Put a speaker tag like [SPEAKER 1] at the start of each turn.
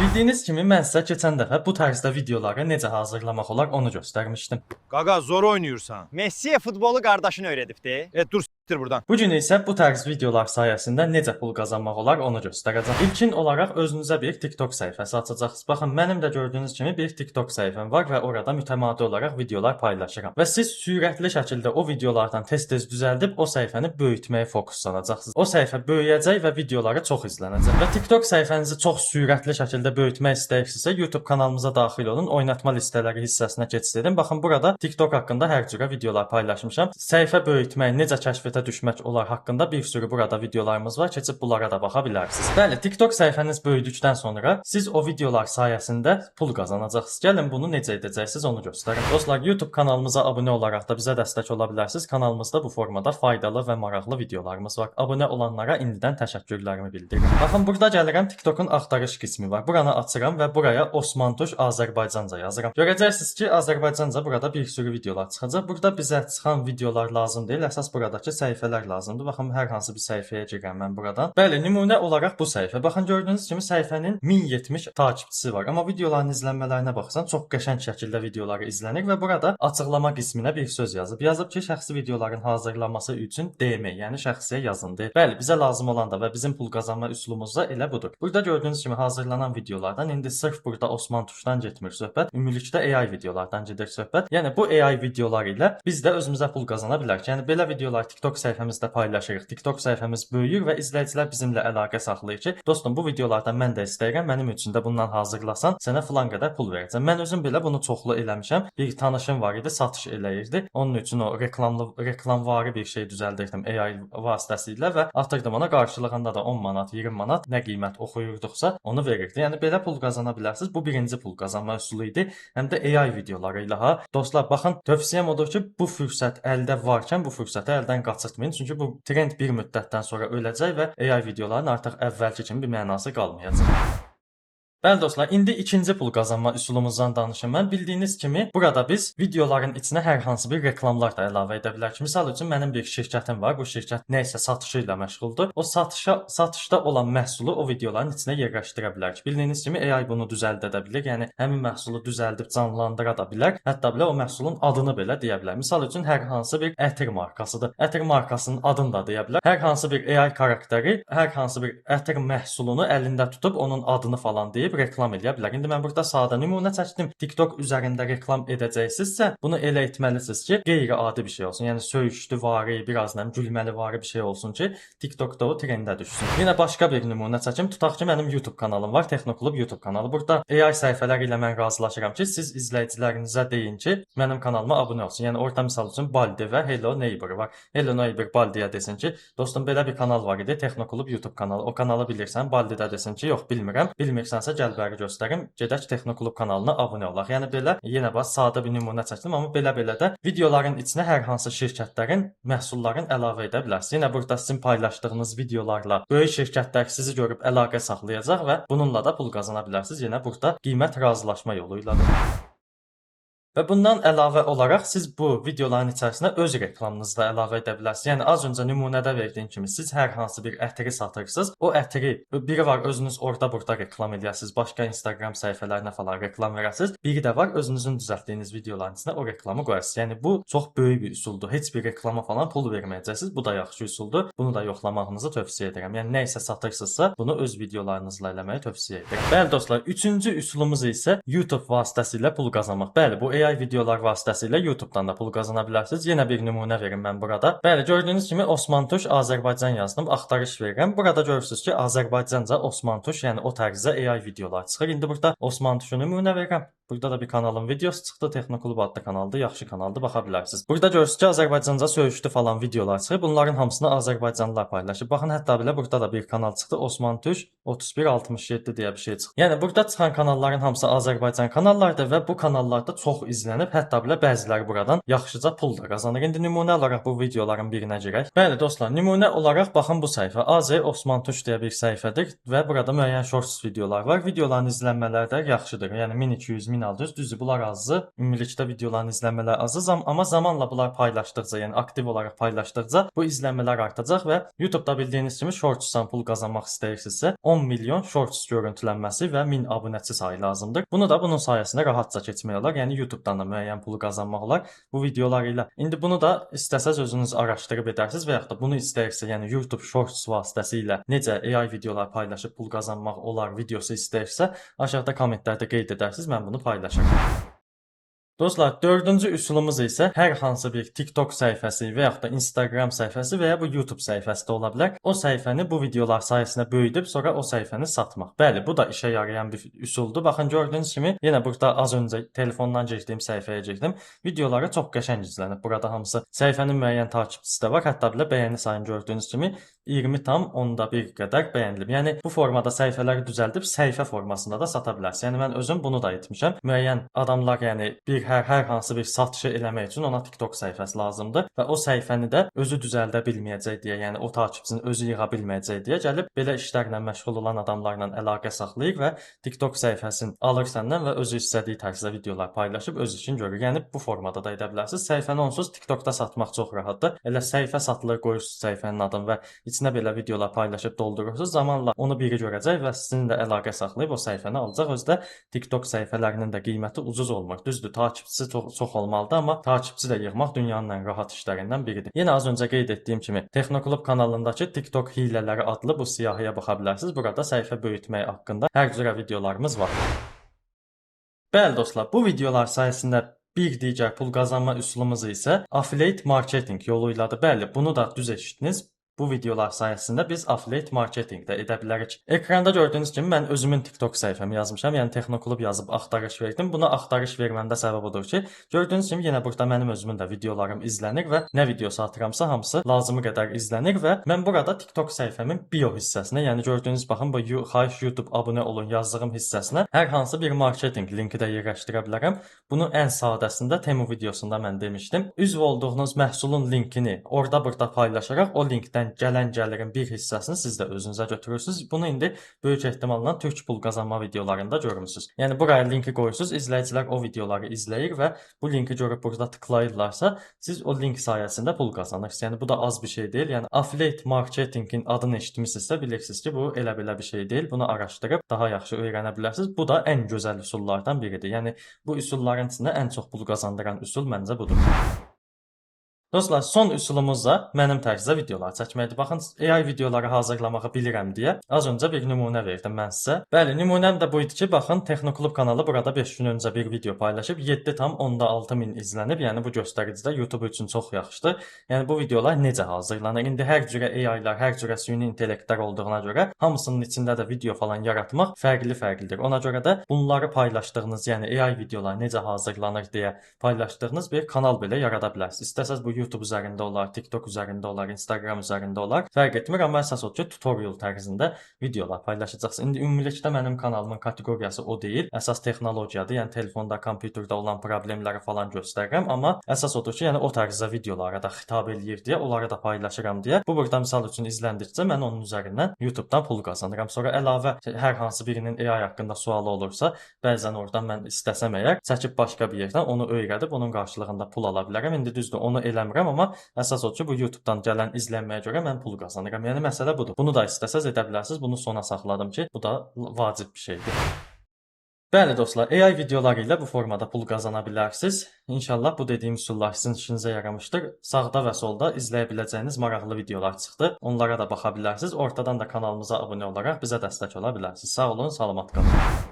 [SPEAKER 1] Bildiyiniz kimi mən sizə keçən dəfə bu tərzdə videoları necə hazırlamaq olar onu göstərmişdim.
[SPEAKER 2] Qaqa zor oynayırsan.
[SPEAKER 3] Messi'ye futbolu qardaşın öyrədibdi.
[SPEAKER 2] Dur s**tir buradan.
[SPEAKER 1] Bu gün isə bu tərz videolar sayəsində necə pul qazanmaq olar onu göstərəcəm. İlkin olaraq özünüzə bir TikTok səhifəsi açacaqsınız. Baxın, mənim də gördüyünüz kimi bir TikTok səhifəm var və orada mütəmadi olaraq videolar paylaşıram. Və siz sürətli şəkildə o videolardan tez-tez düzəldib o səhifəni böyütməyə fokuslanacaqsınız. O səhifə böyüyəcək və videoları çox izlənəcək. Və TikTok səhifənizi çox sürətli şəkildə böyütmək istəyirsinizsə, YouTube kanalımıza daxil olun, oynatma listələri hissəsinə keçid edin. Baxın, burada TikTok haqqında hər cürə videolar paylaşmışam. Səhifə böyütmək, necə kəşfiyyata düşmək olar haqqında bir sürü burada videolarımız var. Keçib bunlara da baxa bilərsiniz. Bəli, TikTok səhifəniz böyüdükdən sonra siz o videolar sayəsində pul qazanacaqsınız. Gəlin bunu necə edəcəksiniz onu göstərim. Dostlar, YouTube kanalımıza abunə olaraq da bizə dəstək ola bilərsiniz. Kanalımızda bu formada faydalı və maraqlı videolarımız var. Abunə olanlara indidən təşəkkürlərimi bildirirəm. Baxın, burada gəlirəm, TikTokun axtarış qismi var. Buranı açıram və buraya Osman Tuş Azərbaycanca yazıram. Görəcəksiniz ki, Azərbaycanca burada bir sürü videolar çıxacaq. Burada bizə çıxan videolar lazım deyil. Əsas buradakı səhifələr lazımdır. Baxın, hər hansı bir səhifəyə girirəm mən buradan. Bəli, nümunə olaraq bu səhifə. Baxın, gördüyünüz kimi səhifənin 1070 takipçisi var. Amma videoların izlənmələrinə baxsan, çox qəşəng şəkildə videoları izlənir və burada açıqlama qisminə bir söz yazıb. Yazıb ki, şəxsi videoların hazırlanması üçün DM, yəni şəxsiyə yazın deyir. Bəli, bizə lazım olan da və bizim pul qazanma üsulumuz da elə budur. Burada gördüyünüz kimi hazırlanan videolardan indi sırf burada Osman Tuşdan getmir söhbət. Ümumilikdə AI videolardan gedir söhbət. Yəni bu AI videolar ilə biz də özümüzə pul qazana bilərik. Yəni belə videolar TikTok səhifəmizdə paylaşırıq. TikTok səhifəmiz böyüyür və izləyicilər bizimlə əlaqə saxlayır ki, dostum bu videolardan mən də istəyirəm, mənim üçün də bundan hazırlasan, sənə filan qədər pul verəcəm. Mən özüm belə bunu çoxlu eləmişəm. Bir tanışım var idi, satış eləyirdi. Onun üçün o reklamvari bir şey düzəldirdim AI vasitəsilə və atırdım ona, qarşılığında da 10 manat, 20 manat nə qiymət oxuyurduqsa onu verirdi. Yəni belə pul qazana bilərsiniz. Bu birinci pul qazanma üsulu idi. Həm də AI videoları ilə ha. Dostlar, baxın, tövsiyəm odur ki, bu fürsət əldə varkən bu fürsəti əldən qaçırtmayın. Çünki bu trend bir müddətdən sonra öləcək və AI videoların artıq əvvəlki kimi bir mənası qalmayacaq. Bəli dostlar, indi ikinci pul qazanma üsulumuzdan danışım mən. Bildiyiniz kimi burada biz videoların içinə hər hansı bir reklamlar da əlavə edə bilərik. Misal üçün mənim bir şirkətim var. Bu şirkət nəsə satışı ilə məşğuldur. O satışda olan məhsulu o videoların içinə yerləşdirə bilərik. Bildiyiniz kimi AI bunu düzəldə də bilir. Yəni həmin məhsulu düzəldib canlandıra da bilər. Hətta belə o məhsulun adını belə deyə bilər. Misal üçün hər hansı bir ətir markasıdır. Ətir markasının adını da deyə bilər. Hər hansı bir AI karakteri hər hansı bir ətir məhsulunu əlində tutub onun adını falan deyib reklam eləyə bilər. İndi mən burada sadə nümunə çəkdim. TikTok üzərində reklam edəcəksinizsə, bunu elə etməlisiniz ki, qeyri-adi bir şey olsun. Yəni söyüşlü vari, biraz gülməli vari bir şey olsun ki, TikTokda o trendə düşsün. Yenə başqa bir nümunə çəkim. Tutaq ki, mənim YouTube kanalım var, Texnoklub YouTube kanalı. Burada AI səhifələri ilə mən razılaşıram ki, siz izləyicilərinizə deyin ki, mənim kanalıma abunə olsun. Yəni orada misal üçün Baldi və Hello Neighbor var. Hello Neighbor Baldiyə desin ki, dostum belə bir kanal var idi, Texnoklub YouTube kanalı. O kanalı bilirsən, Baldi də desin ki, yox bilmirəm. Bilmirsənsə gəl bəri göstərim. Gedək Texnoklub kanalına abunə olaq. Yəni belə yenə bax sadə bir nümunə çəkdim, amma belə də videoların içinə hər hansı şirkətlərin məhsullarını əlavə edə bilərsiniz. Yenə burada sizin paylaşdığınız videolarla böyük şirkətlər sizi görüb əlaqə saxlayacaq və bununla da pul qazana bilərsiniz. Yenə burada qiymət razılaşma yolu ilə. Və bundan əlavə olaraq siz bu videoların içərisinə öz reklamınızı da əlavə edə bilərsiniz. Yəni az öncə nümunədə verdiyim kimi siz hər hansı bir ətiri satırsınız. O ətiri biri var özünüz orada-burada reklam edəsiniz, başqa Instagram səhifələrinə falan reklam verəsiniz. Biri də var özünüzün düzəltdiyiniz videoların içinə o reklamı qoyarsınız. Yəni bu çox böyük bir üsuldur. Heç bir reklama falan pul verməyəcəksiniz. Bu da yaxşı üsuldur. Bunu da yoxlamağınızı tövsiyə edirəm. Yəni nə isə satırsınızsa, bunu öz videolarınızla eləməyi tövsiyə edirəm. Bəli dostlar, üçüncü üsulumuz isə YouTube vasitəsilə pul qazanmaq. Bəli, bu AI videolar vasitəsilə YouTube-dan da pul qazana bilərsiniz. Yenə bir nümunə verim mən burada. Bəli, gördüyünüz kimi Osman Tuş Azərbaycan yazdım, axtarış verirəm. Burada görürsüz ki, Azərbaycanca Osman Tuş, yəni o tərzdə AI videolar çıxır. İndi burada Osman Tuşu nümunə verirəm. Burada da bir kanalın videosu çıxdı. Texnoklub adlı kanaldır, yaxşı kanaldır, baxa bilərsiniz. Burada görürsüz ki, Azərbaycanca söyüşlü falan videolar çıxır. Bunların hamısını Azərbaycanlılar paylaşır. Baxın, hətta belə burada da bir kanal çıxdı. Osman Tuş 3167 deyə bir şey çıxdı. Yəni burada çıxan kanalların hamısı Azərbaycan kanallardır və bu kanallarda çox izlənib, hətta belə bəziləri buradan yaxşıca pul da qazanır. İndi nümunə olaraq bu videoların birinə girək. Bəli dostlar, nümunə olaraq baxın bu səhifə AZ Osman Tuş deyə bir səhifədir və burada müəyyən shorts videolar var. Videoların izlənmələri də yaxşıdır. Yəni 1200, 1600 düzdür. Bunlar azdır. Ümumilikdə videoların izlənmələri azdır, amma zamanla bunlar paylaşdıqca, yəni aktiv olaraq paylaşdıqca bu izlənmələr artacaq və YouTube-da bildiyiniz kimi shortsdan pul qazanmaq istəyirsinizsə 10 milyon shorts görüntülənməsi və 1000 abunəçi sayı lazımdır. Bunu da bunun sayəsində rahatca keçmək olar. Yəni YouTube-dan da müəyyən pul qazanmaq olar bu videolar ilə. İndi bunu da istəsəz özünüz araşdırıb edərsiniz və yaxud da bunu istəyirsə, yəni YouTube Shorts vasitəsilə necə AI videolar paylaşıb pul qazanmaq olar videosu istəyirsə, aşağıda kommentlərdə qeyd edərsiniz, mən bunu paylaşaram. Dostlar, dördüncü üsulumuz isə hər hansı bir TikTok səhifəsi və yaxud da Instagram səhifəsi və ya bu YouTube səhifəsi də ola bilər. O səhifəni bu videolar sayəsində böyüdüb sonra o səhifəni satmaq. Bəli, bu da işə yarayan bir üsuldur. Baxın, gördüyünüz kimi yenə burada az öncə telefondan girdiyim səhifəyə girdim. Videoları çox qəşəng izlənib. Burada hamısı səhifənin müəyyən takipçisi də var. Hətta belə bəyəni sayını gördüyünüz kimi 20,1 qədər bəyənilib. Yəni bu formada səhifələri düzəldib səhifə formasında da sata bilərsiniz. Yəni mən özüm bunu da etmişəm. Müəyyən adamlar yəni hər hansı bir satışı eləmək üçün ona TikTok səhifəsi lazımdır və o səhifəni də özü düzəldə bilməyəcək deyə, yəni o takipçisini özü yığa bilməyəcək deyə gəlib belə işlərlə məşğul olan adamlarla əlaqə saxlayır və TikTok səhifəsini alır səndən və özü istədiyi tərzdə videolar paylaşıb öz işini görür. Yəni bu formada da edə bilərsiniz. Səhifəni onsuz TikTokda satmaq çox rahatdır. Elə səhifə satılır, qoyursunuz səhifənin adını və içinə belə videolar paylaşıb doldurursunuz. Zamanla onu biri görəcək və sizinlə əlaqə saxlayıb o səhifəni alacaq. Özdə TikTok səhifələrinin də qiyməti ucuz olmur. Düzdür, takipçisi çox olmalıdır, amma takipçi də yığmaq dünyanın ən rahat işlərindən biridir. Yenə az öncə qeyd etdiyim kimi Texnoklub kanalındakı TikTok hilələri adlı bu siyahıya baxa bilərsiniz. Burada səhifə böyütmək haqqında hər cürə videolarımız var. Bəli dostlar, bu videolar sayəsində bir digər pul qazanma üsulumuz isə affiliate marketing yolu ilədir. Bəli, bunu da düz eşitdiniz. Bu videolar sayəsində biz affiliate marketing də edə bilərik. Ekranda gördüyünüz kimi mən özümün TikTok səhifəmi yazmışam. Yəni Texnoklub yazıb axtarış verdim. Buna axtarış verməmdə səbəb odur ki, gördüyünüz kimi yenə burada mənim özümün də videolarım izlənir və nə videosu atıramsa hamısı lazımı qədər izlənir və mən burada TikTok səhifəmin bio hissəsinə, yəni gördüyünüz baxın bu xahiş YouTube abunə olun yazdığım hissəsinə hər hansı bir marketing linki də yerləşdirə bilərəm. Bunu ən sadəsində Temu videosunda mən demişdim. Üzv olduğunuz məhsulun linkini orada-burada paylaşaraq o linkdən gələn gəlirin bir hissəsini siz də özünüzə götürürsünüz. Bunu indi böyük ehtimalla türk pul qazanma videolarında görmüsünüz. Yəni buraya linki qoyursunuz, izləyicilər o videoları izləyir və bu linki görüb burada tıklayırlarsa, siz o link sayəsində pul qazanırsınız. Yəni bu da az bir şey deyil. Yəni affiliate marketingin adını eşitmisinizsə bilirsiniz ki, bu elə belə bir şey deyil. Bunu araşdırıb daha yaxşı öyrənə bilərsiniz. Bu da ən gözəl üsullardan biridir. Yəni bu üsulların içində ən çox pul qazandıran üsul məncə budur. Dostlar, son üsulumuz da mənim tərzdə videolar çəkməkdir. Baxın, AI videoları hazırlamağı bilirəm deyə az öncə bir nümunə verdim mən sizə. Bəli, nümunəm də bu idi ki, baxın, Texnoklub kanalı burada 5 gün öncə bir video paylaşıb 7,6 min izlənib. Yəni bu göstəricidə YouTube üçün çox yaxşıdır. Yəni bu videolar necə hazırlanır? İndi hər cürə AI-lar, hər cürə süni intellektlər olduğuna görə hamısının içində də video falan yaratmaq fərqli-fərqlidir. Ona görə də bunları paylaşdığınız, yəni AI videolar necə hazırlanır deyə paylaşdığınız bir kanal belə yarada bilərsiniz. İstəsəz bu YouTube üzərində olar, TikTok üzərində olar, Instagram üzərində olar. Fərq etmir, amma əsas odur ki, tutorial tərzində videolar paylaşacaqsınız. İndi ümumilikdə mənim kanalımın kateqoriyası o deyil. Əsas texnologiyadır, yəni telefonda, kompüterdə olan problemləri falan göstərirəm, amma əsas odur ki, yəni o tərzdə videolara da xitab eləyir deyə, onları da paylaşıram deyə. Bu burada misal üçün izləndikcə mən onun üzərindən YouTube-dan pul qazanıram. Sonra əlavə hər hansı birinin AI haqqında sualı olursa, bəzən oradan mən istəsəm əgər çəkib başqa bir yerdən onu öyrədib onun qarşılığında pul ala bilərəm. İndi düzdür, onu eləmirəm. Amma əsas odur ki, bu YouTube-dan gələn izlənməyə görə mən pul qazanıram. Yəni məsələ budur. Bunu da istəsəz edə bilərsiniz. Bunu sona saxladım ki, bu da vacib bir şeydir. Bəli dostlar, AI videoları ilə bu formada pul qazana bilərsiniz. İnşallah bu dediyim üsullar sizin işinizə yaramışdır. Sağda və solda izləyə biləcəyiniz maraqlı videolar çıxdı. Onlara da baxa bilərsiniz. Ortadan da kanalımıza abunə olaraq bizə dəstək ola bilərsiniz. Sağ olun, salamat qalın.